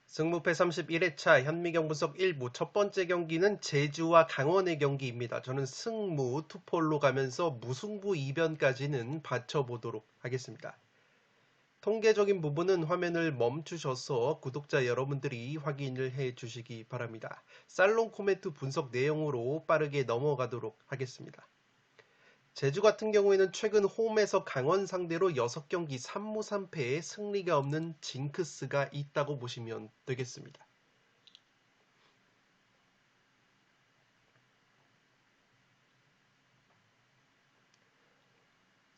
승무패 31회차 현미경 분석 1부 첫 번째 경기는 제주와 강원의 경기입니다. 저는 승무 투폴로 가면서 무승부 이변까지는 받쳐보도록 하겠습니다. 통계적인 부분은 화면을 멈추셔서 구독자 여러분들이 확인을 해 주시기 바랍니다. 살롱 코멘트 분석 내용으로 빠르게 넘어가도록 하겠습니다. 제주 같은 경우에는 최근 홈에서 강원 상대로 6경기 3무 3패에 승리가 없는 징크스가 있다고 보시면 되겠습니다.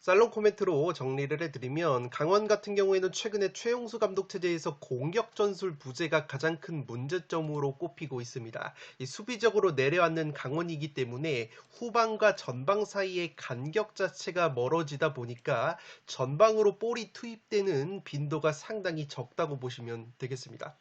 살롱 코멘트로 정리를 해드리면 강원 같은 경우에는 최근에 최용수 감독 체제에서 공격 전술 부재가 가장 큰 문제점으로 꼽히고 있습니다. 수비적으로 내려앉는 강원이기 때문에 후방과 전방 사이의 간격 자체가 멀어지다 보니까 전방으로 볼이 투입되는 빈도가 상당히 적다고 보시면 되겠습니다.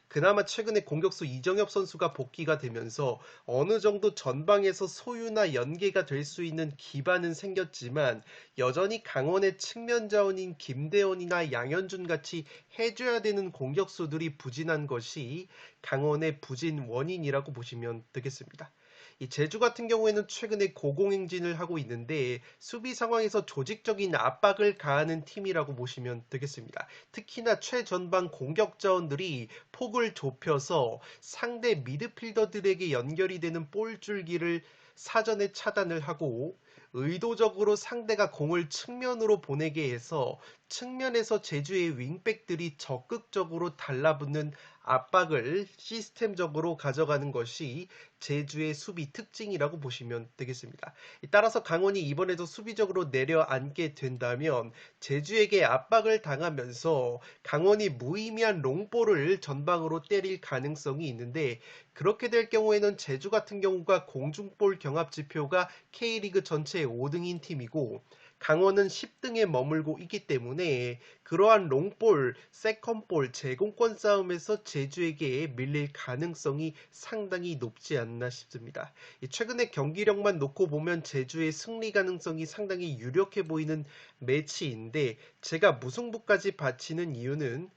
그나마 최근에 공격수 이정엽 선수가 복귀가 되면서 어느 정도 전방에서 소유나 연계가 될 수 있는 기반은 생겼지만 여전히 강원의 측면 자원인 김대원이나 양현준 같이 해줘야 되는 공격수들이 부진한 것이 강원의 부진 원인이라고 보시면 되겠습니다. 이 제주 같은 경우에는 최근에 고공행진을 하고 있는데 수비 상황에서 조직적인 압박을 가하는 팀이라고 보시면 되겠습니다. 특히나 최전방 공격 자원들이 폭을 좁혀서 상대 미드필더들에게 연결이 되는 볼 줄기를 사전에 차단을 하고 의도적으로 상대가 공을 측면으로 보내게 해서 측면에서 제주의 윙백들이 적극적으로 달라붙는 압박을 시스템적으로 가져가는 것이 제주의 수비 특징이라고 보시면 되겠습니다. 따라서 강원이 이번에도 수비적으로 내려앉게 된다면 제주에게 압박을 당하면서 강원이 무의미한 롱볼을 전방으로 때릴 가능성이 있는데 그렇게 될 경우에는 제주 같은 경우가 공중볼 경합 지표가 K리그 전체 5등인 팀이고 강원은 10등에 머물고 있기 때문에 그러한 롱볼, 세컨볼, 제공권 싸움에서 제주에게 밀릴 가능성이 상당히 높지 않나 싶습니다. 최근에 경기력만 놓고 보면 제주의 승리 가능성이 상당히 유력해 보이는 매치인데 제가 무승부까지 바치는 이유는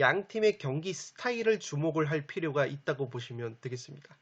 양 팀의 경기 스타일을 주목을 할 필요가 있다고 보시면 되겠습니다.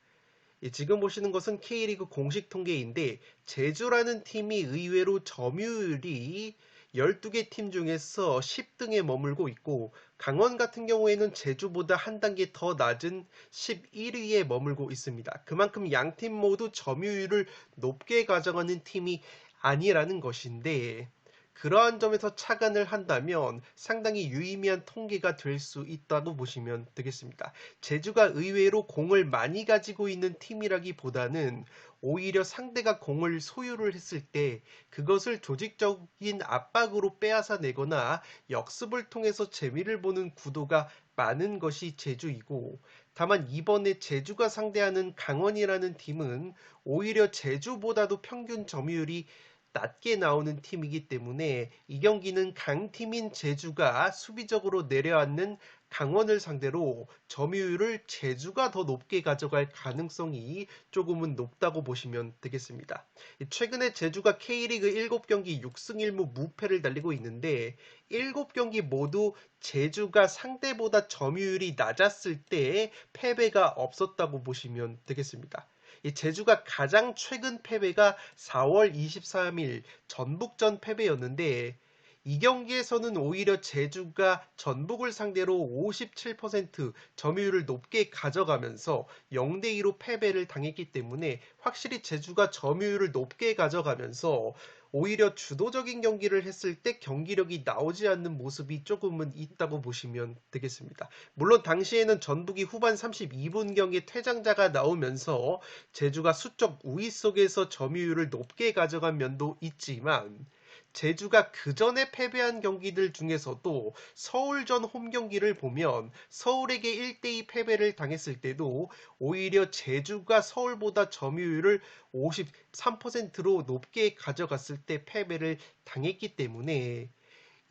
지금 보시는 것은 K리그 공식 통계인데 제주라는 팀이 의외로 점유율이 12개 팀 중에서 10등에 머물고 있고 강원 같은 경우에는 제주보다 한 단계 더 낮은 11위에 머물고 있습니다. 그만큼 양 팀 모두 점유율을 높게 가져가는 팀이 아니라는 것인데 그러한 점에서 착안을 한다면 상당히 유의미한 통계가 될 수 있다고 보시면 되겠습니다. 제주가 의외로 공을 많이 가지고 있는 팀이라기보다는 오히려 상대가 공을 소유를 했을 때 그것을 조직적인 압박으로 빼앗아 내거나 역습을 통해서 재미를 보는 구도가 많은 것이 제주이고 다만 이번에 제주가 상대하는 강원이라는 팀은 오히려 제주보다도 평균 점유율이 낮게 나오는 팀이기 때문에 이 경기는 강팀인 제주가 수비적으로 내려앉는 강원을 상대로 점유율을 제주가 더 높게 가져갈 가능성이 조금은 높다고 보시면 되겠습니다. 최근에 제주가 K리그 7경기 6승 1무 무패를 달리고 있는데 7경기 모두 제주가 상대보다 점유율이 낮았을 때 패배가 없었다고 보시면 되겠습니다. 제주가 가장 최근 패배가 4월 23일 전북전 패배였는데 이 경기에서는 오히려 제주가 전북을 상대로 57% 점유율을 높게 가져가면서 0대2로 패배를 당했기 때문에 확실히 제주가 점유율을 높게 가져가면서 오히려 주도적인 경기를 했을 때 경기력이 나오지 않는 모습이 조금은 있다고 보시면 되겠습니다. 물론 당시에는 전북이 후반 32분경에 퇴장자가 나오면서 제주가 수적 우위 속에서 점유율을 높게 가져간 면도 있지만 제주가 그 전에 패배한 경기들 중에서도 서울전 홈 경기를 보면 서울에게 1대2 패배를 당했을 때도 오히려 제주가 서울보다 점유율을 53%로 높게 가져갔을 때 패배를 당했기 때문에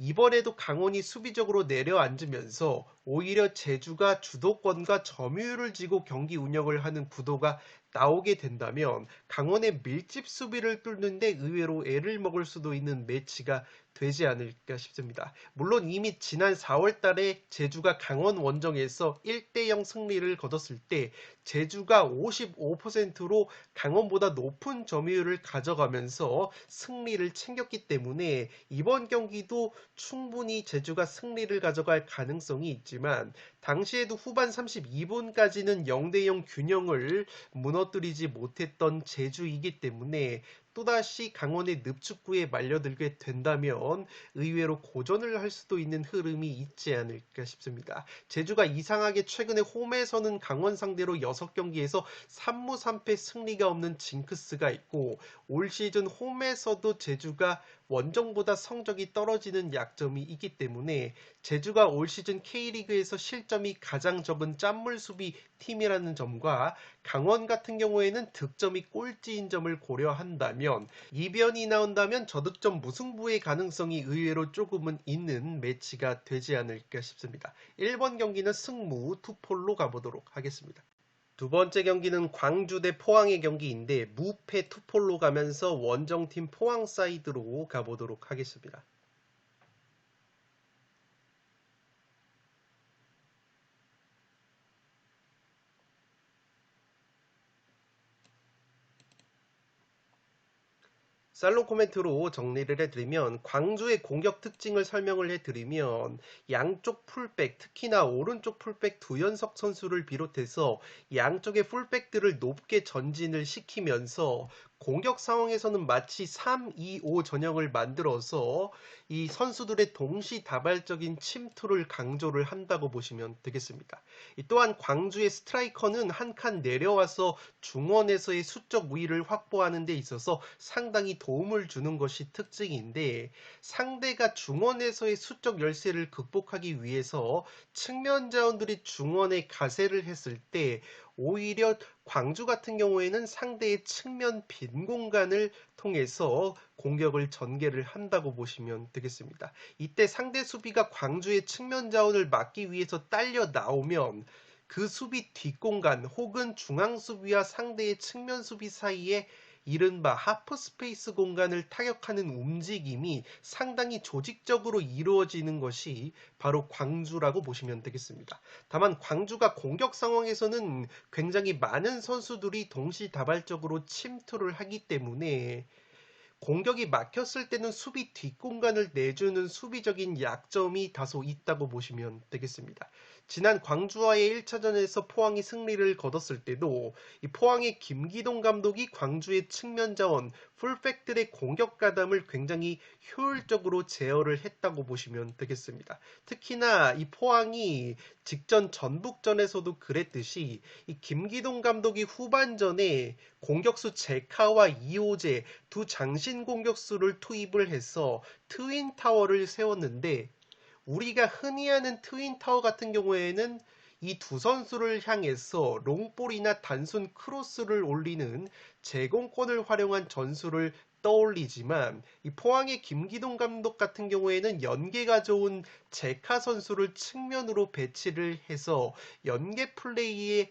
이번에도 강원이 수비적으로 내려앉으면서 오히려 제주가 주도권과 점유율을 쥐고 경기 운영을 하는 구도가 나오게 된다면 강원의 밀집 수비를 뚫는데 의외로 애를 먹을 수도 있는 매치가 되지 않을까 싶습니다. 물론 이미 지난 4월 달에 제주가 강원 원정에서 1대0 승리를 거뒀을 때 제주가 55%로 강원보다 높은 점유율을 가져가면서 승리를 챙겼기 때문에 이번 경기도 충분히 제주가 승리를 가져갈 가능성이 있지만 당시에도 후반 32분까지는 0대0 균형을 무너뜨리지 못했던 제주이기 때문에 또다시 강원의 늪축구에 말려들게 된다면 의외로 고전을 할 수도 있는 흐름이 있지 않을까 싶습니다. 제주가 이상하게 최근에 홈에서는 강원 상대로 6경기에서 3무 3패 승리가 없는 징크스가 있고 올 시즌 홈에서도 제주가 원정보다 성적이 떨어지는 약점이 있기 때문에 제주가 올 시즌 K리그에서 실점이 가장 적은 짠물 수비 팀이라는 점과 강원 같은 경우에는 득점이 꼴찌인 점을 고려한다면 이변이 나온다면 저득점 무승부의 가능성이 의외로 조금은 있는 매치가 되지 않을까 싶습니다. 1번 경기는 승무 투폴로 가보도록 하겠습니다. 두 번째 경기는 광주 대 포항의 경기인데 무패 투폴로 가면서 원정팀 포항 사이드로 가보도록 하겠습니다. 살롱 코멘트로 정리를 해드리면 광주의 공격 특징을 설명을 해드리면 양쪽 풀백, 특히나 오른쪽 풀백 두현석 선수를 비롯해서 양쪽의 풀백들을 높게 전진을 시키면서 공격 상황에서는 마치 3-2-5 전형을 만들어서 이 선수들의 동시다발적인 침투를 강조를 한다고 보시면 되겠습니다. 또한 광주의 스트라이커는 한 칸 내려와서 중원에서의 수적 우위를 확보하는 데 있어서 상당히 도움을 주는 것이 특징인데 상대가 중원에서의 수적 열세를 극복하기 위해서 측면 자원들이 중원에 가세를 했을 때 오히려 광주 같은 경우에는 상대의 측면 빈 공간을 통해서 공격을 전개를 한다고 보시면 되겠습니다. 이때 상대 수비가 광주의 측면 자원을 막기 위해서 딸려 나오면 그 수비 뒷공간 혹은 중앙 수비와 상대의 측면 수비 사이에 이른바 하프 스페이스 공간을 타격하는 움직임이 상당히 조직적으로 이루어지는 것이 바로 광주라고 보시면 되겠습니다. 다만 광주가 공격 상황에서는 굉장히 많은 선수들이 동시다발적으로 침투를 하기 때문에 공격이 막혔을 때는 수비 뒷공간을 내주는 수비적인 약점이 다소 있다고 보시면 되겠습니다. 지난 광주와의 1차전에서 포항이 승리를 거뒀을 때도 이 포항의 김기동 감독이 광주의 측면 자원, 풀백들의 공격 가담을 굉장히 효율적으로 제어를 했다고 보시면 되겠습니다. 특히나 이 포항이 직전 전북전에서도 그랬듯이 이 김기동 감독이 후반전에 공격수 제카와 이호재 두 장신 공격수를 투입을 해서 트윈타워를 세웠는데 우리가 흔히 하는 트윈타워 같은 경우에는 이 두 선수를 향해서 롱볼이나 단순 크로스를 올리는 제공권을 활용한 전술을 떠올리지만 이 포항의 김기동 감독 같은 경우에는 연계가 좋은 제카 선수를 측면으로 배치를 해서 연계 플레이에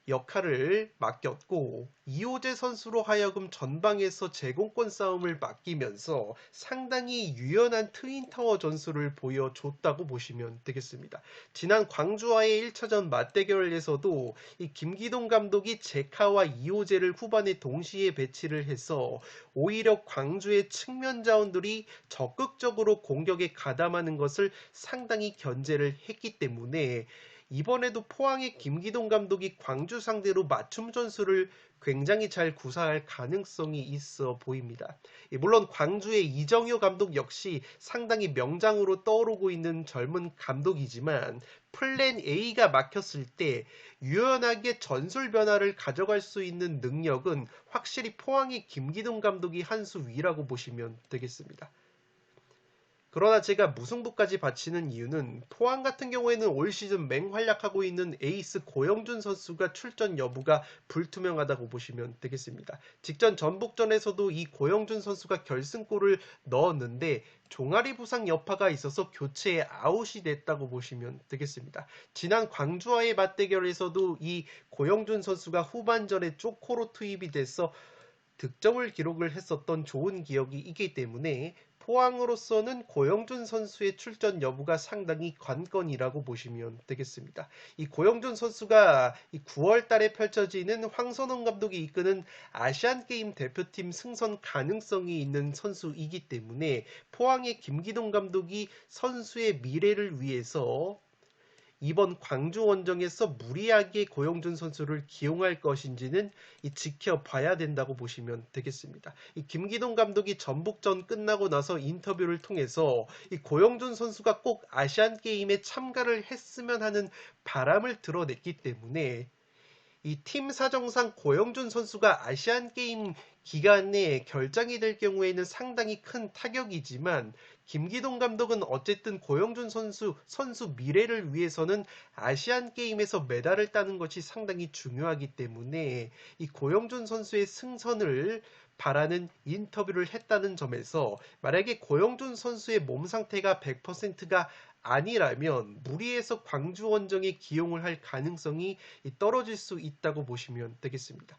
역할을 맡겼고 이호재 선수로 하여금 전방에서 제공권 싸움을 맡기면서 상당히 유연한 트윈타워 전술을 보여줬다고 보시면 되겠습니다. 지난 광주와의 1차전 맞대결에서도 이 김기동 감독이 제카와 이호재를 후반에 동시에 배치를 해서 오히려 광주의 측면 자원들이 적극적으로 공격에 가담하는 것을 상당히 견제를 했기 때문에 이번에도 포항의 김기동 감독이 광주 상대로 맞춤 전술을 굉장히 잘 구사할 가능성이 있어 보입니다. 물론 광주의 이정효 감독 역시 상당히 명장으로 떠오르고 있는 젊은 감독이지만 플랜 A가 막혔을 때 유연하게 전술 변화를 가져갈 수 있는 능력은 확실히 포항의 김기동 감독이 한 수 위라고 보시면 되겠습니다. 그러나 제가 무승부까지 바치는 이유는 포항 같은 경우에는 올 시즌 맹활약하고 있는 에이스 고영준 선수가 출전 여부가 불투명하다고 보시면 되겠습니다. 직전 전북전에서도 이 고영준 선수가 결승골을 넣었는데 종아리 부상 여파가 있어서 교체에 아웃이 됐다고 보시면 되겠습니다. 지난 광주와의 맞대결에서도 이 고영준 선수가 후반전에 쪼코로 투입이 돼서 득점을 기록을 했었던 좋은 기억이 있기 때문에 포항으로서는 고영준 선수의 출전 여부가 상당히 관건이라고 보시면 되겠습니다. 이 고영준 선수가 이 9월 달에 펼쳐지는 황선홍 감독이 이끄는 아시안게임 대표팀 승선 가능성이 있는 선수이기 때문에 포항의 김기동 감독이 선수의 미래를 위해서 이번 광주 원정에서 무리하게 고영준 선수를 기용할 것인지는 지켜봐야 된다고 보시면 되겠습니다. 이 김기동 감독이 전북전 끝나고 나서 인터뷰를 통해서 이 고영준 선수가 꼭 아시안 게임에 참가를 했으면 하는 바람을 드러냈기 때문에 이 팀 사정상 고영준 선수가 아시안 게임 기간에 결장이 될 경우에는 상당히 큰 타격이지만 김기동 감독은 어쨌든 고영준 선수 미래를 위해서는 아시안 게임에서 메달을 따는 것이 상당히 중요하기 때문에 이 고영준 선수의 승선을 바라는 인터뷰를 했다는 점에서 만약에 고영준 선수의 몸 상태가 100%가 아니라면 무리해서 광주 원정에 기용을 할 가능성이 떨어질 수 있다고 보시면 되겠습니다.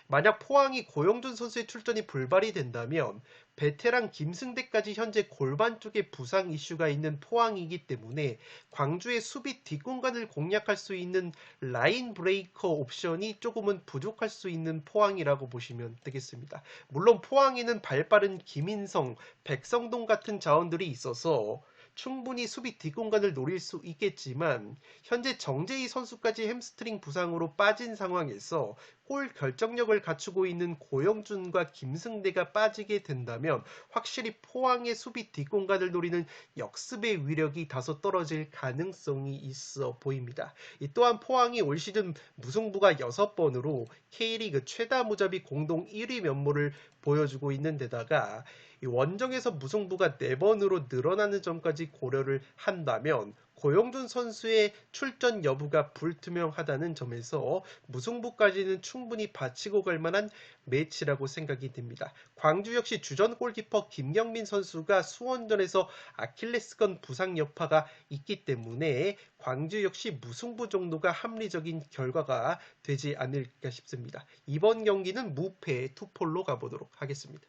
만약 포항이 고영준 선수의 출전이 불발이 된다면 베테랑 김승대까지 현재 골반 쪽에 부상 이슈가 있는 포항이기 때문에 광주의 수비 뒷공간을 공략할 수 있는 라인 브레이커 옵션이 조금은 부족할 수 있는 포항이라고 보시면 되겠습니다. 물론 포항에는 발빠른 김인성, 백성동 같은 자원들이 있어서 충분히 수비 뒷공간을 노릴 수 있겠지만 현재 정재희 선수까지 햄스트링 부상으로 빠진 상황에서 골 결정력을 갖추고 있는 고영준과 김승대가 빠지게 된다면 확실히 포항의 수비 뒷공간을 노리는 역습의 위력이 다소 떨어질 가능성이 있어 보입니다. 또한 포항이 올 시즌 무승부가 6번으로 K리그 최다 무자비 공동 1위 면모를 보여주고 있는 데다가 원정에서 무승부가 4번으로 늘어나는 점까지 고려를 한다면 고영준 선수의 출전 여부가 불투명하다는 점에서 무승부까지는 충분히 바치고 갈 만한 매치라고 생각이 듭니다. 광주 역시 주전 골키퍼 김경민 선수가 수원전에서 아킬레스건 부상 여파가 있기 때문에 광주 역시 무승부 정도가 합리적인 결과가 되지 않을까 싶습니다. 이번 경기는 무패 투폴로 가보도록 하겠습니다.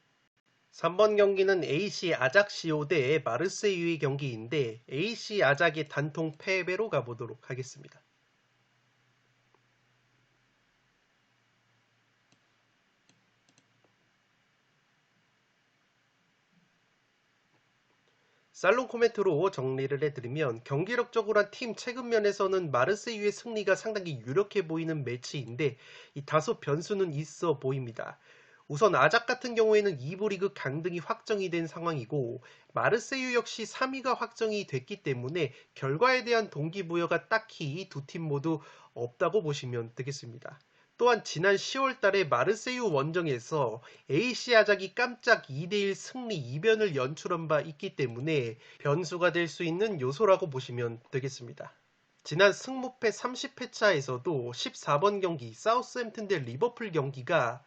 3번 경기는 AC 아작시오 대 마르세유의 경기인데 AC 아작의 단통 패배로 가보도록 하겠습니다. 살롱 코멘트로 정리를 해드리면 경기력적으로 팀 최근 면에서는 마르세유의 승리가 상당히 유력해 보이는 매치인데 다소 변수는 있어 보입니다. 우선 아작 같은 경우에는 2부 리그 강등이 확정이 된 상황이고 마르세유 역시 3위가 확정이 됐기 때문에 결과에 대한 동기부여가 딱히 두 팀 모두 없다고 보시면 되겠습니다. 또한 지난 10월 달에 마르세유 원정에서 AC 아작이 깜짝 2대1 승리 이변을 연출한 바 있기 때문에 변수가 될 수 있는 요소라고 보시면 되겠습니다. 지난 승무패 30회차에서도 14번 경기 사우스햄튼 대 리버풀 경기가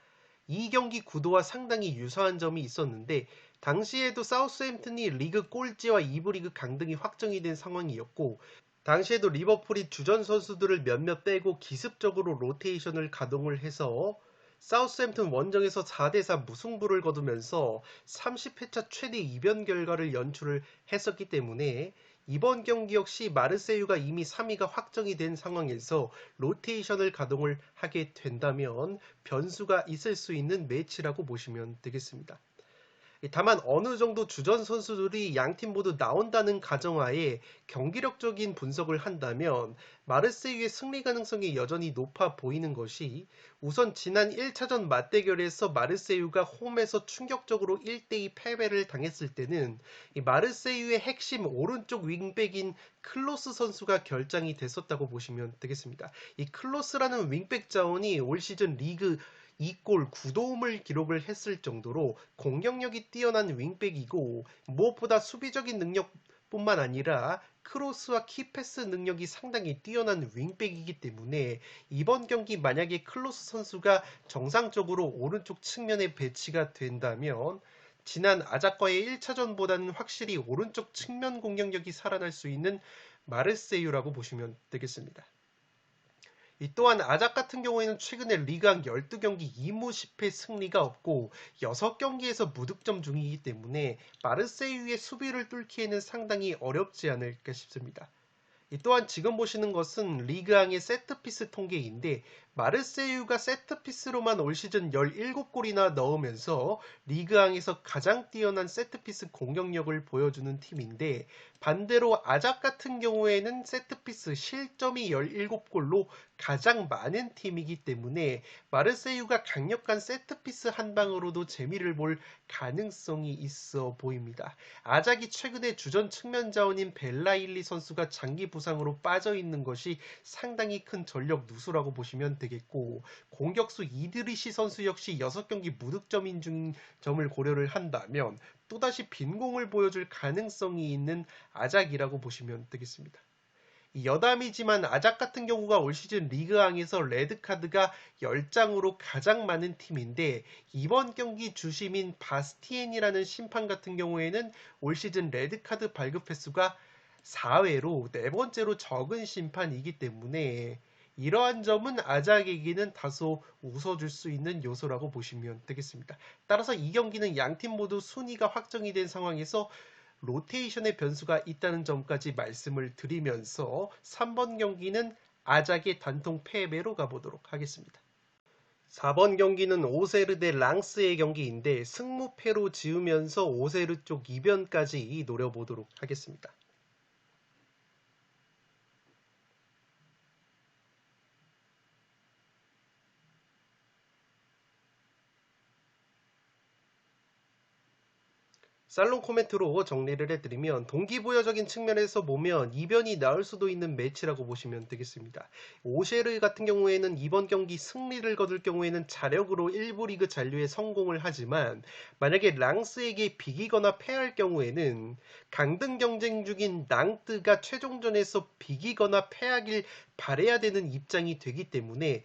이 경기 구도와 상당히 유사한 점이 있었는데 당시에도 사우스햄튼이 리그 꼴찌와 2부 리그 강등이 확정이 된 상황이었고 당시에도 리버풀이 주전 선수들을 몇몇 빼고 기습적으로 로테이션을 가동을 해서 사우스햄튼 원정에서 4대4 무승부를 거두면서 30회차 최대 이변 결과를 연출을 했었기 때문에 이번 경기 역시 마르세유가 이미 3위가 확정이 된 상황에서 로테이션을 가동을 하게 된다면 변수가 있을 수 있는 매치라고 보시면 되겠습니다. 다만 어느 정도 주전 선수들이 양팀 모두 나온다는 가정하에 경기력적인 분석을 한다면 마르세유의 승리 가능성이 여전히 높아 보이는 것이 우선 지난 1차전 맞대결에서 마르세유가 홈에서 충격적으로 1대2 패배를 당했을 때는 이 마르세유의 핵심 오른쪽 윙백인 클로스 선수가 결장이 됐었다고 보시면 되겠습니다. 이 클로스라는 윙백 자원이 올 시즌 리그 2골 9도움을 기록을 했을 정도로 공격력이 뛰어난 윙백이고 무엇보다 수비적인 능력뿐만 아니라 크로스와 키패스 능력이 상당히 뛰어난 윙백이기 때문에 이번 경기 만약에 클로스 선수가 정상적으로 오른쪽 측면에 배치가 된다면 지난 아작과의 1차전보다는 확실히 오른쪽 측면 공격력이 살아날 수 있는 마르세유라고 보시면 되겠습니다. 이 또한 아작 같은 경우에는 최근에 리그왕 12경기 2무 10패 승리가 없고 6경기에서 무득점 중이기 때문에 마르세유의 수비를 뚫기에는 상당히 어렵지 않을까 싶습니다. 이 또한 지금 보시는 것은 리그왕의 세트피스 통계인데 마르세유가 세트피스로만 올 시즌 17골이나 넣으면서 리그왕에서 가장 뛰어난 세트피스 공격력을 보여주는 팀인데 반대로 아작 같은 경우에는 세트피스 실점이 17골로 가장 많은 팀이기 때문에 마르세유가 강력한 세트피스 한 방으로도 재미를 볼 가능성이 있어 보입니다. 아작이 최근에 주전 측면 자원인 벨라일리 선수가 장기 부상으로 빠져있는 것이 상당히 큰 전력 누수라고 보시면 되겠고 공격수 이드리시 선수 역시 6경기 무득점인 점을 고려를 한다면 또다시 빈공을 보여줄 가능성이 있는 아작이라고 보시면 되겠습니다. 여담이지만 아작 같은 경우가 올 시즌 리그왕에서 레드카드가 10장으로 가장 많은 팀인데 이번 경기 주심인 바스티엔이라는 심판 같은 경우에는 올 시즌 레드카드 발급 횟수가 4회로 네 번째로 적은 심판이기 때문에 이러한 점은 아작에게는 다소 웃어줄 수 있는 요소라고 보시면 되겠습니다. 따라서 이 경기는 양팀 모두 순위가 확정이 된 상황에서 로테이션의 변수가 있다는 점까지 말씀을 드리면서 3번 경기는 아작의 단통 패배로 가보도록 하겠습니다. 4번 경기는 오세르 대 랑스의 경기인데 승무패로 지으면서 오세르 쪽 이변까지 노려보도록 하겠습니다. 살롱 코멘트로 정리를 해드리면 동기부여적인 측면에서 보면 이변이 나올 수도 있는 매치라고 보시면 되겠습니다. 오셰르 같은 경우에는 이번 경기 승리를 거둘 경우에는 자력으로 1부 리그 잔류에 성공을 하지만 만약에 랑스에게 비기거나 패할 경우에는 강등 경쟁 중인 낭뜨가 최종전에서 비기거나 패하길 바라야 되는 입장이 되기 때문에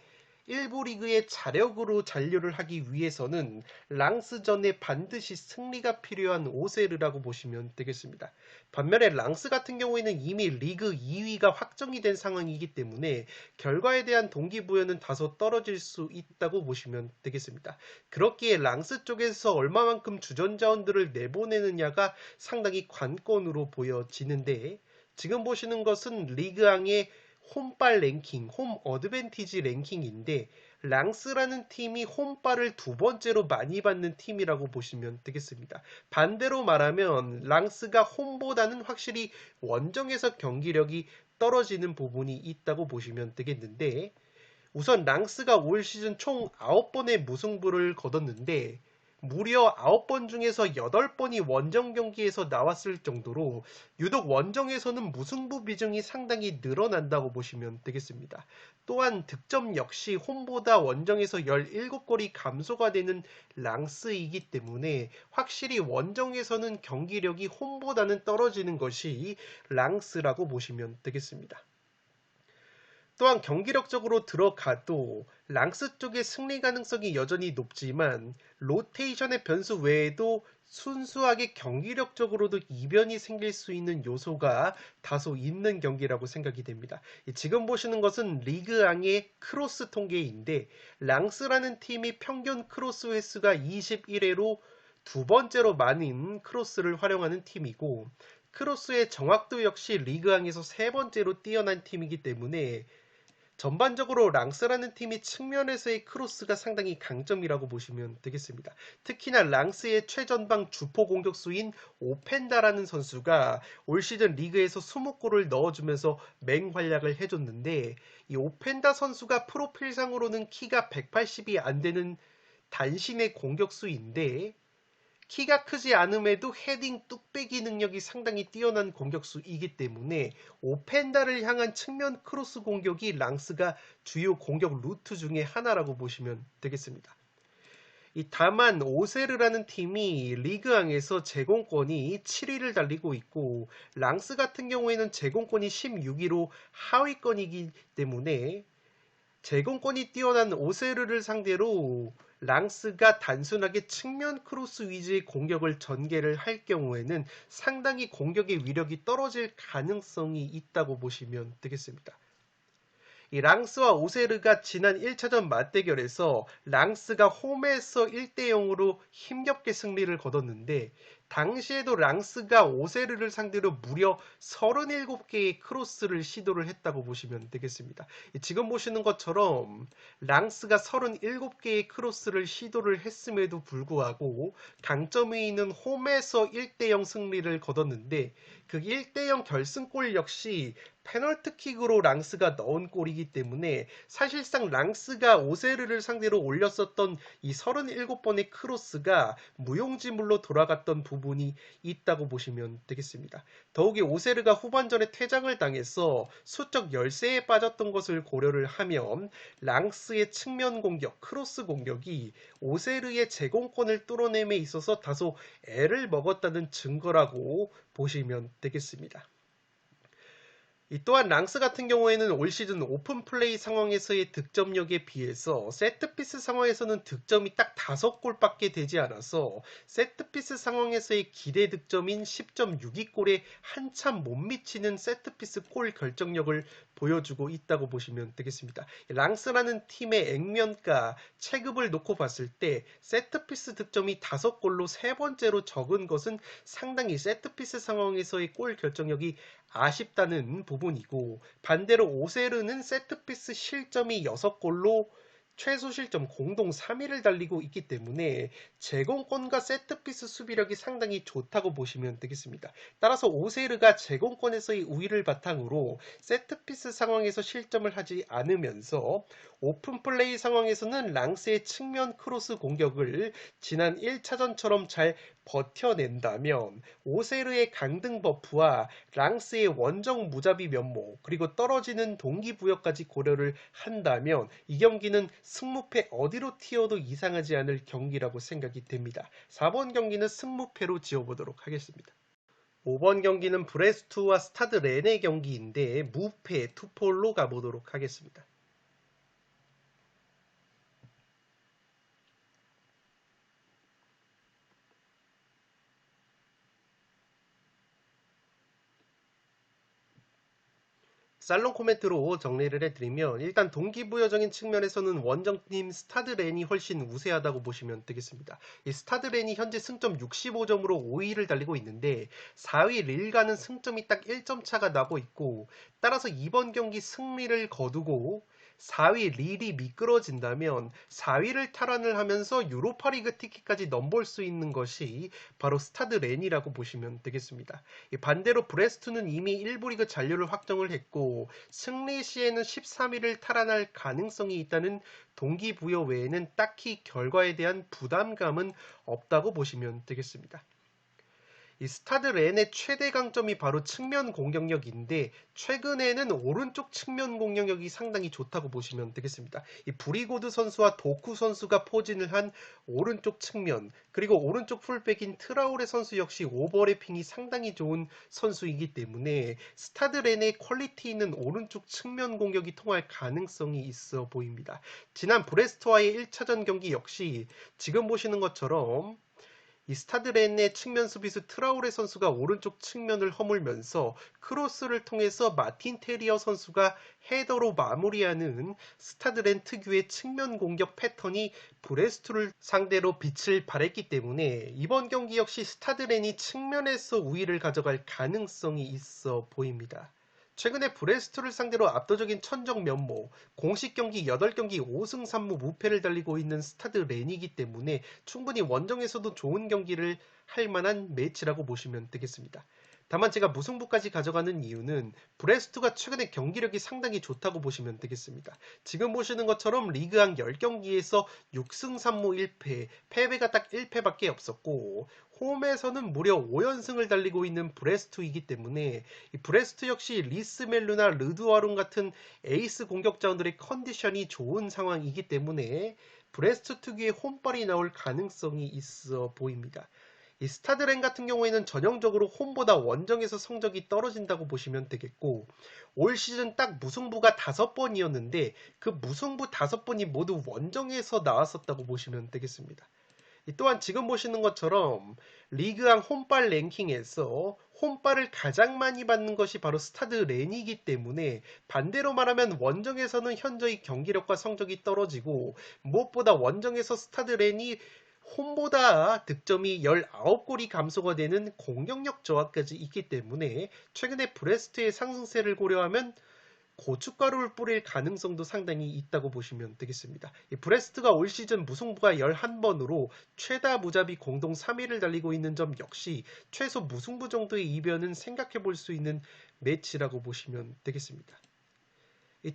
1부 리그의 자력으로 잔류를 하기 위해서는 랑스전에 반드시 승리가 필요한 오세르라고 보시면 되겠습니다. 반면에 랑스 같은 경우에는 이미 리그 2위가 확정이 된 상황이기 때문에 결과에 대한 동기부여는 다소 떨어질 수 있다고 보시면 되겠습니다. 그렇기에 랑스 쪽에서 얼마만큼 주전 자원들을 내보내느냐가 상당히 관건으로 보여지는데 지금 보시는 것은 리그왕의 홈발 랭킹, 홈 어드밴티지 랭킹인데 랑스라는 팀이 홈발을 두 번째로 많이 받는 팀이라고 보시면 되겠습니다. 반대로 말하면 랑스가 홈보다는 확실히 원정에서 경기력이 떨어지는 부분이 있다고 보시면 되겠는데 우선 랑스가 올 시즌 총 9번의 무승부를 거뒀는데 무려 9번 중에서 8번이 원정 경기에서 나왔을 정도로 유독 원정에서는 무승부 비중이 상당히 늘어난다고 보시면 되겠습니다. 또한 득점 역시 홈보다 원정에서 17골이 감소가 되는 랑스이기 때문에 확실히 원정에서는 경기력이 홈보다는 떨어지는 것이 랑스라고 보시면 되겠습니다. 또한 경기력적으로 들어가도 랑스 쪽의 승리 가능성이 여전히 높지만 로테이션의 변수 외에도 순수하게 경기력적으로도 이변이 생길 수 있는 요소가 다소 있는 경기라고 생각이 됩니다. 지금 보시는 것은 리그왕의 크로스 통계인데 랑스라는 팀이 평균 크로스 횟수가 21회로 두 번째로 많은 크로스를 활용하는 팀이고 크로스의 정확도 역시 리그왕에서 세 번째로 뛰어난 팀이기 때문에 전반적으로 랑스라는 팀이 측면에서의 크로스가 상당히 강점이라고 보시면 되겠습니다. 특히나 랑스의 최전방 주포 공격수인 오펜다라는 선수가 올 시즌 리그에서 20골을 넣어주면서 맹활약을 해줬는데 이 오펜다 선수가 프로필상으로는 키가 180이 안 되는 단신의 공격수인데 키가 크지 않음에도 헤딩 뚝배기 능력이 상당히 뛰어난 공격수이기 때문에 오펜다를 향한 측면 크로스 공격이 랑스가 주요 공격 루트 중에 하나라고 보시면 되겠습니다. 다만 오세르라는 팀이 리그왕에서 제공권이 7위를 달리고 있고 랑스 같은 경우에는 제공권이 16위로 하위권이기 때문에 제공권이 뛰어난 오세르를 상대로 랑스가 단순하게 측면 크로스 위주의 공격을 전개를 할 경우에는 상당히 공격의 위력이 떨어질 가능성이 있다고 보시면 되겠습니다. 이 랑스와 오세르가 지난 1차전 맞대결에서 랑스가 홈에서 1대0으로 힘겹게 승리를 거뒀는데 당시에도 랑스가 오세르를 상대로 무려 37개의 크로스를 시도를 했다고 보시면 되겠습니다. 지금 보시는 것처럼 랑스가 37개의 크로스를 시도를 했음에도 불구하고 강점이 있는 홈에서 1대0 승리를 거뒀는데 그 1대0 결승골 역시 페널티킥으로 랑스가 넣은 골이기 때문에 사실상 랑스가 오세르를 상대로 올렸었던 이 37번의 크로스가 무용지물로 돌아갔던 부분이 있다고 보시면 되겠습니다. 더욱이 오세르가 후반전에 퇴장을 당해서 수적 열세에 빠졌던 것을 고려를 하면 랑스의 측면 공격, 크로스 공격이 오세르의 제공권을 뚫어냄에 있어서 다소 애를 먹었다는 증거라고 보시면 되겠습니다. 또한 랑스 같은 경우에는 올 시즌 오픈 플레이 상황에서의 득점력에 비해서 세트피스 상황에서는 득점이 딱 5골밖에 되지 않아서 세트피스 상황에서의 기대 득점인 10.62골에 한참 못 미치는 세트피스 골 결정력을 보여주고 있다고 보시면 되겠습니다. 랑스라는 팀의 액면가 체급을 놓고 봤을 때 세트피스 득점이 5골로 세 번째로 적은 것은 상당히 세트피스 상황에서의 골 결정력이 아쉽다는 부분이고 반대로 오세르는 세트피스 실점이 6골로 최소 실점 공동 3위를 달리고 있기 때문에 제공권과 세트피스 수비력이 상당히 좋다고 보시면 되겠습니다. 따라서 오세르가 제공권에서의 우위를 바탕으로 세트피스 상황에서 실점을 하지 않으면서 오픈플레이 상황에서는 랑스의 측면 크로스 공격을 지난 1차전처럼 잘 버텨낸다면 오세르의 강등 버프와 랑스의 원정 무자비 면모 그리고 떨어지는 동기부여까지 고려를 한다면 이 경기는 승무패 어디로 튀어도 이상하지 않을 경기라고 생각이 됩니다. 4번 경기는 승무패로 지어보도록 하겠습니다. 5번 경기는 브레스트와 스타드 렌의 경기인데 무패 투폴로 가보도록 하겠습니다. 살롱 코멘트로 정리를 해드리면 일단 동기부여적인 측면에서는 원정팀 스타드렌이 훨씬 우세하다고 보시면 되겠습니다. 이 스타드렌이 현재 승점 65점으로 5위를 달리고 있는데 4위 릴과는 승점이 딱 1점 차가 나고 있고 따라서 이번 경기 승리를 거두고 4위 릴이 미끄러진다면 4위를 탈환을 하면서 유로파리그 티켓까지 넘볼 수 있는 것이 바로 스타드 렌이라고 보시면 되겠습니다. 반대로 브레스트는 이미 1부 리그 잔류를 확정을 했고 승리 시에는 13위를 탈환할 가능성이 있다는 동기부여 외에는 딱히 결과에 대한 부담감은 없다고 보시면 되겠습니다. 이 스타드 렌의 최대 강점이 바로 측면 공격력인데 최근에는 오른쪽 측면 공격력이 상당히 좋다고 보시면 되겠습니다. 이 브리고드 선수와 도쿠 선수가 포진을 한 오른쪽 측면 그리고 오른쪽 풀백인 트라우레 선수 역시 오버래핑이 상당히 좋은 선수이기 때문에 스타드 렌의 퀄리티 있는 오른쪽 측면 공격이 통할 가능성이 있어 보입니다. 지난 브레스트와의 1차전 경기 역시 지금 보시는 것처럼 이 스타드렌의 측면 수비수 트라우레 선수가 오른쪽 측면을 허물면서 크로스를 통해서 마틴 테리어 선수가 헤더로 마무리하는 스타드렌 특유의 측면 공격 패턴이 브레스트를 상대로 빛을 발했기 때문에 이번 경기 역시 스타드렌이 측면에서 우위를 가져갈 가능성이 있어 보입니다. 최근에 브레스트를 상대로 압도적인 천적 면모, 공식 경기 8경기 5승 3무 무패를 달리고 있는 스타드 렌이기 때문에 충분히 원정에서도 좋은 경기를 할 만한 매치라고 보시면 되겠습니다. 다만 제가 무승부까지 가져가는 이유는 브레스트가 최근에 경기력이 상당히 좋다고 보시면 되겠습니다. 지금 보시는 것처럼 리그왕 10경기에서 6승 3무 1패, 패배가 딱 1패밖에 없었고 홈에서는 무려 5연승을 달리고 있는 브레스트이기 때문에 이 브레스트 역시 리스멜루나 르드와룬 같은 에이스 공격자원들의 컨디션이 좋은 상황이기 때문에 브레스트 특유의 홈발이 나올 가능성이 있어 보입니다. 이 스타드렌 같은 경우에는 전형적으로 홈보다 원정에서 성적이 떨어진다고 보시면 되겠고, 올 시즌 딱 무승부가 5번이었는데 그 무승부 5번이 모두 원정에서 나왔었다고 보시면 되겠습니다. 또한 지금 보시는 것처럼 리그왕 홈발 랭킹에서 홈발을 가장 많이 받는 것이 바로 스타드렌이기 때문에, 반대로 말하면 원정에서는 현저히 경기력과 성적이 떨어지고, 무엇보다 원정에서 스타드렌이 홈보다 득점이 19골이 감소가 되는 공격력 저하까지 있기 때문에 최근에 브레스트의 상승세를 고려하면 고춧가루를 뿌릴 가능성도 상당히 있다고 보시면 되겠습니다. 이 브레스트가 올 시즌 무승부가 11번으로 최다 무자비 공동 3위를 달리고 있는 점 역시 최소 무승부 정도의 이변은 생각해 볼 수 있는 매치라고 보시면 되겠습니다.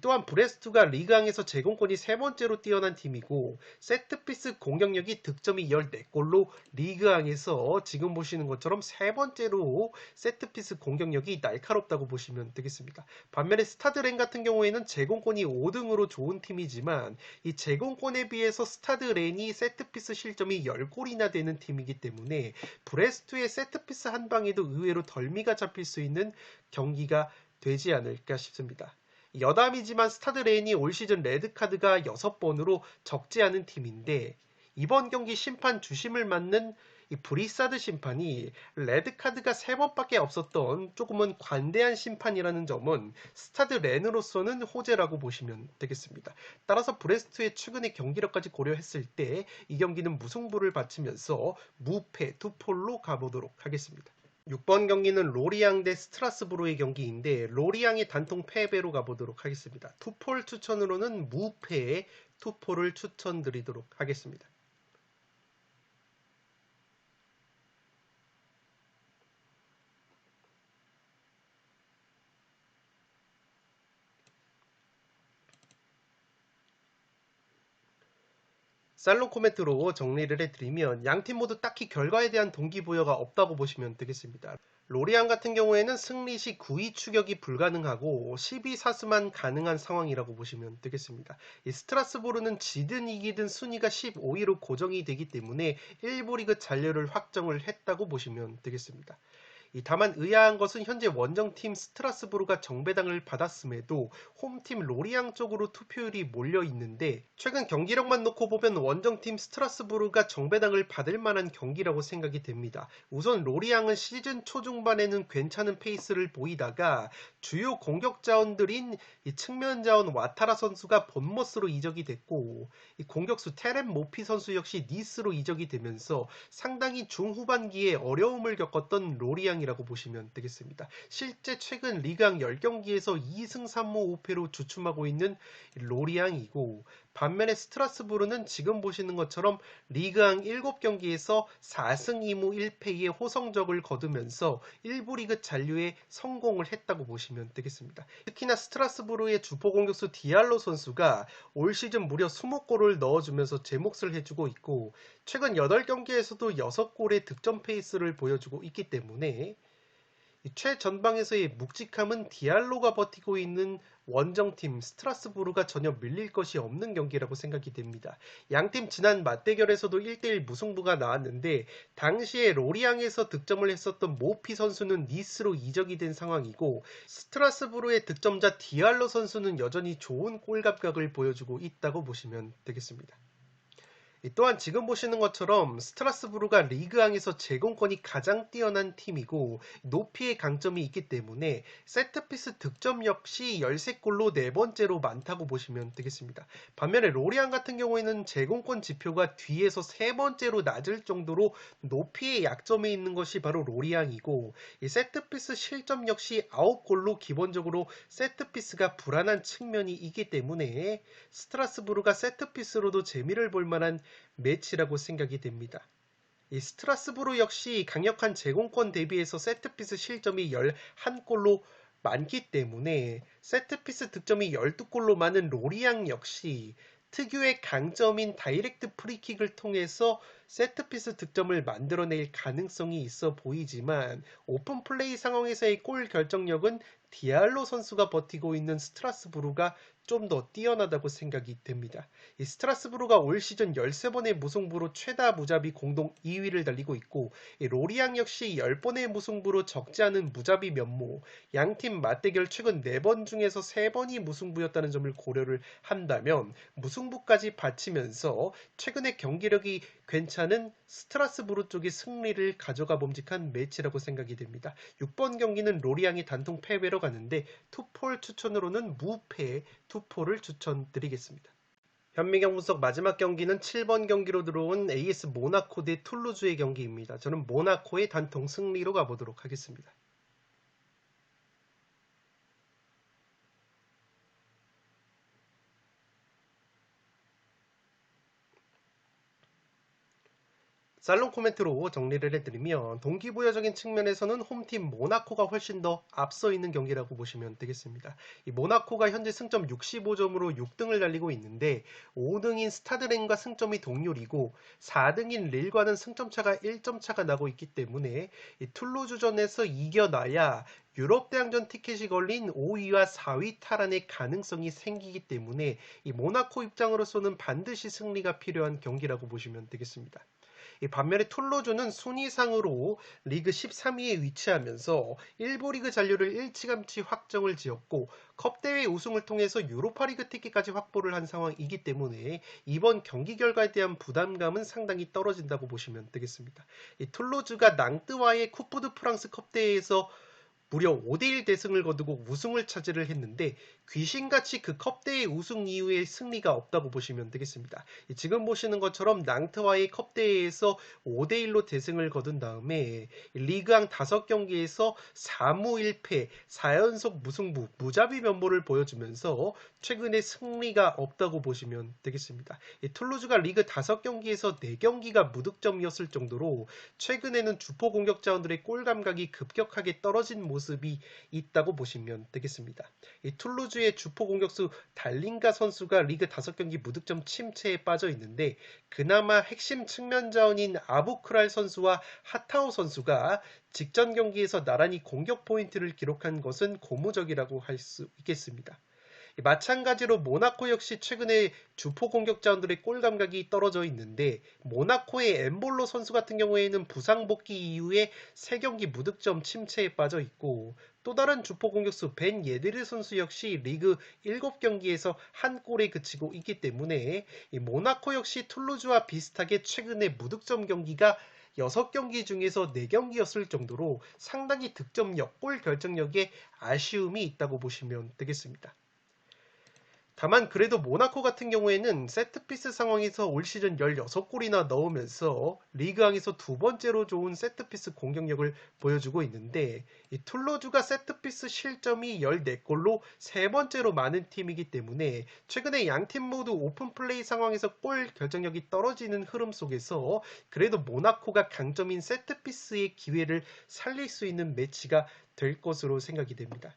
또한 브레스트가 리그왕에서 제공권이 3번째로 뛰어난 팀이고, 세트피스 공격력이 득점이 14골로 리그왕에서 지금 보시는 것처럼 3번째로 세트피스 공격력이 날카롭다고 보시면 되겠습니다. 반면에 스타드렌 같은 경우에는 제공권이 5등으로 좋은 팀이지만 이 제공권에 비해서 스타드렌이 세트피스 실점이 10골이나 되는 팀이기 때문에 브레스트의 세트피스 한 방에도 의외로 덜미가 잡힐 수 있는 경기가 되지 않을까 싶습니다. 여담이지만 스타드레인이 올 시즌 레드카드가 6번으로 적지 않은 팀인데, 이번 경기 심판 주심을 맡는 이 브리사드 심판이 레드카드가 3번밖에 없었던 조금은 관대한 심판이라는 점은 스타드렌으로서는 호재라고 보시면 되겠습니다. 따라서 브레스트의 최근의 경기력까지 고려했을 때 이 경기는 무승부를 바치면서 무패 투폴로 가보도록 하겠습니다. 6번 경기는 로리앙 대 스트라스부르의 경기인데 로리앙의 단통 패배로 가보도록 하겠습니다. 투폴 추천으로는 무패의 투폴을 추천드리도록 하겠습니다. 살롱 코멘트로 정리를 해드리면 양팀 모두 딱히 결과에 대한 동기부여가 없다고 보시면 되겠습니다. 로리앙 같은 경우에는 승리 시 9위 추격이 불가능하고 12 사수만 가능한 상황이라고 보시면 되겠습니다. 이 스트라스부르는 지든 이기든 순위가 15위로 고정이 되기 때문에 1부 리그 잔류를 확정을 했다고 보시면 되겠습니다. 다만 의아한 것은 현재 원정팀 스트라스부르가 정배당을 받았음에도 홈팀 로리앙 쪽으로 투표율이 몰려 있는데, 최근 경기력만 놓고 보면 원정팀 스트라스부르가 정배당을 받을 만한 경기라고 생각이 됩니다. 우선 로리앙은 시즌 초중반에는 괜찮은 페이스를 보이다가 주요 공격 자원들인 이 측면 자원 와타라 선수가 본머스로 이적이 됐고, 이 공격수 테렌 모피 선수 역시 니스로 이적이 되면서 상당히 중후반기에 어려움을 겪었던 로리앙이라고 보시면 되겠습니다. 실제 최근 리그왕 10경기에서 2승 3무 5패로 주춤하고 있는 로리앙이고, 반면에 스트라스부르는 지금 보시는 것처럼 리그왕 7경기에서 4승 2무 1패의 호성적을 거두면서 1부 리그 잔류에 성공을 했다고 보시면 되겠습니다. 특히나 스트라스부르의 주포 공격수 디알로 선수가 올 시즌 무려 20골을 넣어주면서 제 몫을 해주고 있고, 최근 8경기에서도 6골의 득점 페이스를 보여주고 있기 때문에 최전방에서의 묵직함은 디알로가 버티고 있는 원정팀 스트라스부르가 전혀 밀릴 것이 없는 경기라고 생각이 됩니다. 양팀 지난 맞대결에서도 1대1 무승부가 나왔는데 당시에 로리앙에서 득점을 했었던 모피 선수는 니스로 이적이 된 상황이고, 스트라스부르의 득점자 디알로 선수는 여전히 좋은 골감각을 보여주고 있다고 보시면 되겠습니다. 또한 지금 보시는 것처럼 스트라스부르가 리그왕에서 제공권이 가장 뛰어난 팀이고 높이의 강점이 있기 때문에 세트피스 득점 역시 13골로 4번째로 많다고 보시면 되겠습니다. 반면에 로리앙 같은 경우에는 제공권 지표가 뒤에서 3번째로 낮을 정도로 높이의 약점에 있는 것이 바로 로리앙이고, 이 세트피스 실점 역시 9골로 기본적으로 세트피스가 불안한 측면이 있기 때문에 스트라스부르가 세트피스로도 재미를 볼 만한 매치라고 생각이 됩니다. 이 스트라스부르 역시 강력한 제공권 대비해서 세트피스 실점이 11골로 많기 때문에 세트피스 득점이 12골로 많은 로리앙 역시 특유의 강점인 다이렉트 프리킥을 통해서 세트피스 득점을 만들어낼 가능성이 있어 보이지만 오픈 플레이 상황에서의 골 결정력은 디알로 선수가 버티고 있는 스트라스부르가 좀 더 뛰어나다고 생각이 됩니다. 이 스트라스부르가 올 시즌 13번의 무승부로 최다 무자비 공동 2위를 달리고 있고 이 로리앙 역시 10번의 무승부로 적지 않은 무자비 면모, 양팀 맞대결 최근 4번 중에서 3번이 무승부였다는 점을 고려를 한다면 무승부까지 바치면서 최근의 경기력이 괜찮은 스트라스부르 쪽이 승리를 가져가 봄직한 매치라고 생각이 됩니다. 6번 경기는 로리앙이 단통 패배로 가는데 투폴 추천으로는 무패 투포를 추천드리겠습니다. 현미경 분석 마지막 경기는 7번 경기로 들어온 AS 모나코 대 툴루즈의 경기입니다. 저는 모나코의 단통 승리로 가보도록 하겠습니다. 살롱 코멘트로 정리를 해드리면 동기부여적인 측면에서는 홈팀 모나코가 훨씬 더 앞서 있는 경기라고 보시면 되겠습니다. 이 모나코가 현재 승점 65점으로 6등을 달리고 있는데 5등인 스타드렌과 승점이 동률이고 4등인 릴과는 승점 차가 1점 차가 나고 있기 때문에 이 툴루즈전에서 이겨놔야 유럽 대항전 티켓이 걸린 5위와 4위 탈환의 가능성이 생기기 때문에 이 모나코 입장으로서는 반드시 승리가 필요한 경기라고 보시면 되겠습니다. 반면에 툴로즈는 순위상으로 리그 13위에 위치하면서 일부 리그 잔류를 일찌감치 확정을 지었고 컵대회 우승을 통해서 유로파리그 티켓까지 확보를 한 상황이기 때문에 이번 경기 결과에 대한 부담감은 상당히 떨어진다고 보시면 되겠습니다. 툴로즈가 낭뜨와의 쿠프 드 프랑스 컵대회에서 무려 5대1 대승을 거두고 우승을 차지를 했는데 귀신같이 그 컵대회 우승 이후에 승리가 없다고 보시면 되겠습니다. 지금 보시는 것처럼 낭트와의 컵대회에서 5대1로 대승을 거둔 다음에 리그왕 5경기에서 4무 1패, 4연속 무승부, 무자비 면모를 보여주면서 최근에 승리가 없다고 보시면 되겠습니다. 툴루즈가 리그 5경기에서 4경기가 무득점이었을 정도로 최근에는 주포 공격 자원들의 골 감각이 급격하게 떨어진 모습이 있다고 보시면 되겠습니다. 툴루즈의 주포 공격수 달링가 선수가 리그 5경기 무득점 침체에 빠져 있는데 그나마 핵심 측면 자원인 아부크랄 선수와 하타오 선수가 직전 경기에서 나란히 공격 포인트를 기록한 것은 고무적이라고 할 수 있겠습니다. 마찬가지로 모나코 역시 최근에 주포 공격 자원들의 골 감각이 떨어져 있는데 모나코의 엠볼로 선수 같은 경우에는 부상 복귀 이후에 3경기 무득점 침체에 빠져 있고 또 다른 주포 공격수 벤 예드르 선수 역시 리그 7경기에서 한 골에 그치고 있기 때문에 이 모나코 역시 툴루즈와 비슷하게 최근에 무득점 경기가 6경기 중에서 4경기였을 정도로 상당히 득점력, 골 결정력에 아쉬움이 있다고 보시면 되겠습니다. 다만 그래도 모나코 같은 경우에는 세트피스 상황에서 올 시즌 16골이나 넣으면서 리그왕에서 2번째로 좋은 세트피스 공격력을 보여주고 있는데 이 툴로즈가 세트피스 실점이 14골로 3번째로 많은 팀이기 때문에 최근에 양팀 모두 오픈플레이 상황에서 골 결정력이 떨어지는 흐름 속에서 그래도 모나코가 강점인 세트피스의 기회를 살릴 수 있는 매치가 될 것으로 생각이 됩니다.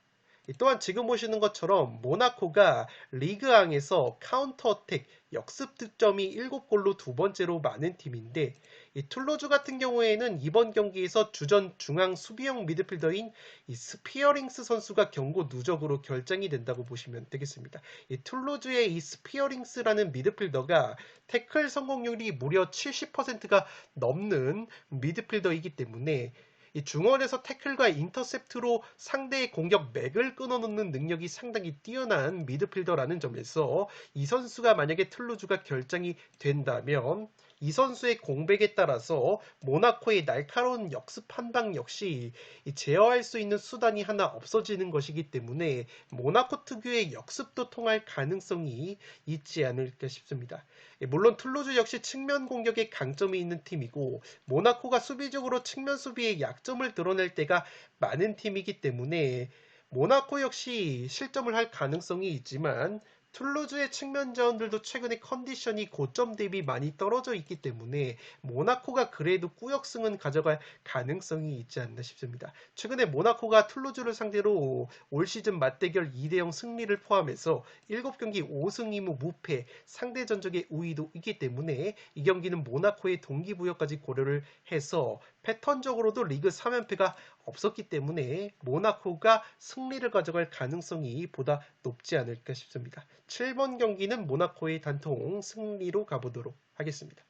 또한 지금 보시는 것처럼 모나코가 리그왕에서 카운터 어택 역습 득점이 7골로 2번째로 많은 팀인데 이 툴로즈 같은 경우에는 이번 경기에서 주전 중앙 수비형 미드필더인 이 스피어링스 선수가 경고 누적으로 결정이 된다고 보시면 되겠습니다. 이 툴로즈의 이 스피어링스라는 미드필더가 태클 성공률이 무려 70%가 넘는 미드필더이기 때문에 이 중원에서 태클과 인터셉트로 상대의 공격 맥을 끊어놓는 능력이 상당히 뛰어난 미드필더라는 점에서 이 선수가 만약에 툴루즈가 결정이 된다면 이 선수의 공백에 따라서 모나코의 날카로운 역습 한방 역시 제어할 수 있는 수단이 하나 없어지는 것이기 때문에 모나코 특유의 역습도 통할 가능성이 있지 않을까 싶습니다. 물론 툴루즈 역시 측면 공격에 강점이 있는 팀이고 모나코가 수비적으로 측면 수비의 약점을 드러낼 때가 많은 팀이기 때문에 모나코 역시 실점을 할 가능성이 있지만 툴루즈의 측면 자원들도 최근에 컨디션이 고점 대비 많이 떨어져 있기 때문에 모나코가 그래도 꾸역승은 가져갈 가능성이 있지 않나 싶습니다. 최근에 모나코가 툴루즈를 상대로 올 시즌 맞대결 2대0 승리를 포함해서 7경기 5승 2무 무패, 상대 전적의 우위도 있기 때문에 이 경기는 모나코의 동기부여까지 고려를 해서 패턴적으로도 리그 3연패가 없었기 때문에 모나코가 승리를 가져갈 가능성이 보다 높지 않을까 싶습니다. 7번 경기는 모나코의 단통 승리로 가보도록 하겠습니다.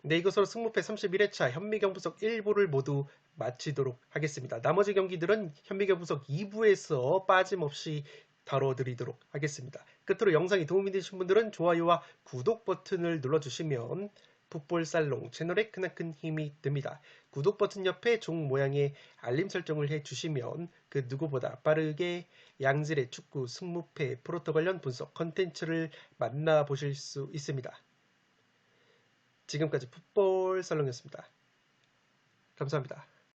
네, 이것으로 승무패 31회차 현미경 분석 1부를 모두 마치도록 하겠습니다. 나머지 경기들은 현미경 분석 2부에서 빠짐없이 다뤄드리도록 하겠습니다. 끝으로 영상이 도움이 되신 분들은 좋아요와 구독 버튼을 눌러주시면 풋볼살롱 채널에 크나큰 힘이 됩니다. 구독 버튼 옆에 종 모양의 알림 설정을 해주시면 그 누구보다 빠르게 양질의 축구 승무패 프로토 관련 분석 컨텐츠를 만나보실 수 있습니다. 지금까지 풋볼살롱이었습니다. 감사합니다.